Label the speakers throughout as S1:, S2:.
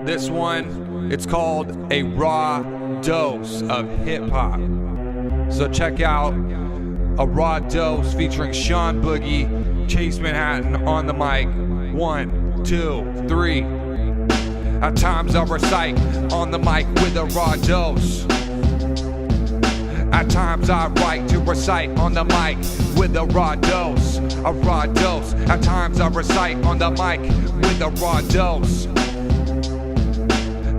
S1: This one, it's called a raw dose of hip hop. So check out a raw dose featuring Sean Boogie, Chase Manhattan on the mic. 1, 2, 3. At times I recite on the mic with a raw dose. At times I write to recite on the mic with a raw dose. A raw dose. At times I recite on the mic with a raw dose.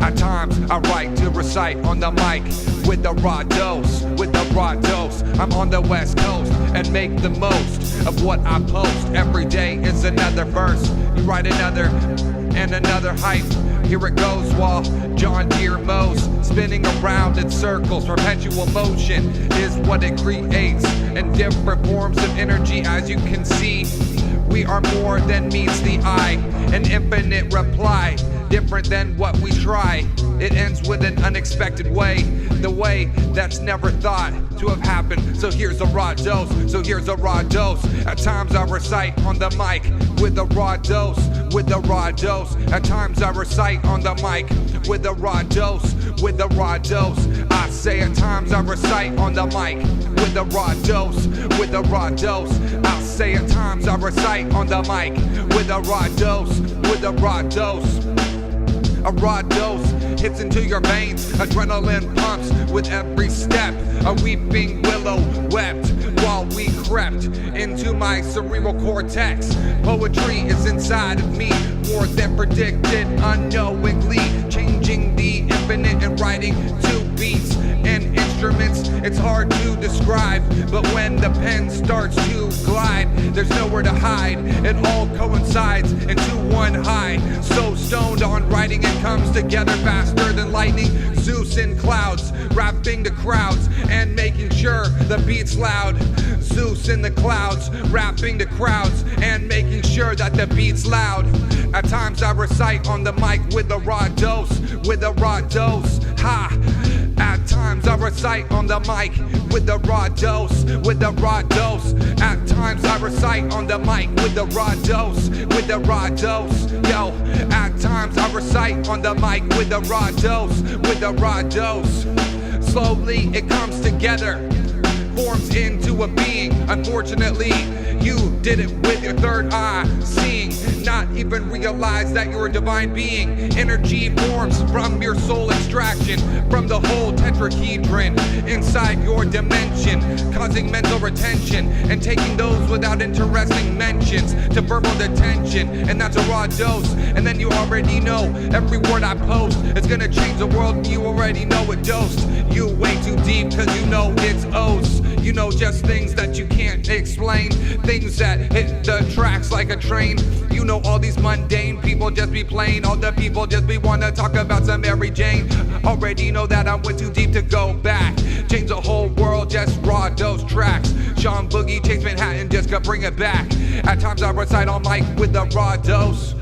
S1: At times I write to recite on the mic with a raw dose. With a raw dose. I'm on the West Coast and make the most of what I post. Every day is another verse. You write another and another hype. Here it goes while John Deere mows, spinning around in circles. Perpetual motion is what it creates in different forms of energy. As you can see, we are more than meets the eye. An infinite reply, different than what we try. It ends with an unexpected way, the way that's never thought to have happened. So here's a raw dose, so here's a raw dose. At times I recite on the mic with a raw dose, with a raw dose. At times I recite on the mic with a raw dose, with a raw dose. I say at times I recite on the mic with a raw dose, with a raw dose. I say at times I recite on the mic with a raw dose, with a raw dose. A raw dose hits into your veins, adrenaline pumps with every step. A weeping willow wept while we crept into my cerebral cortex. Poetry is inside of me, more than predicted, unknowingly changing the infinite and writing to beats and instruments. It's hard to describe, but when the pen starts to glide, there's nowhere to hide. It all coincides into one high. So stoned on writing, it comes together faster than lightning. Zeus in clouds, rapping the crowds and making sure the beat's loud. Zeus in the clouds, rapping the crowds and making sure that the beat's loud. At times I recite on the mic with a raw dose, with a raw dose. Ha! At times I recite on the mic with a raw dose, with a raw dose. At times I recite on the mic with a raw dose, with a raw dose. Yo, at times I recite on the mic with a raw dose, with a raw dose. Slowly it comes together, forms into a being. Unfortunately, you did it with your third eye, seeing, not even realize that you're a divine being. Energy forms from your soul extraction, from the whole tetrahedron inside your dimension, causing mental retention and taking those without interesting mentions to verbal detention. And that's a raw dose. And then you already know every word I post is gonna change the world, and you already know it dosed. You way too deep cause you know it's O's. You know just things that you can't explain, things that hit the tracks like a train. You know all these mundane people just be plain. All the people just be wanna talk about some Mary Jane. Already know that I went too deep to go back. Change the whole world, just raw dose tracks. Sean Boogie, Chase Manhattan, just could bring it back. At times I recite on mic with a raw dose.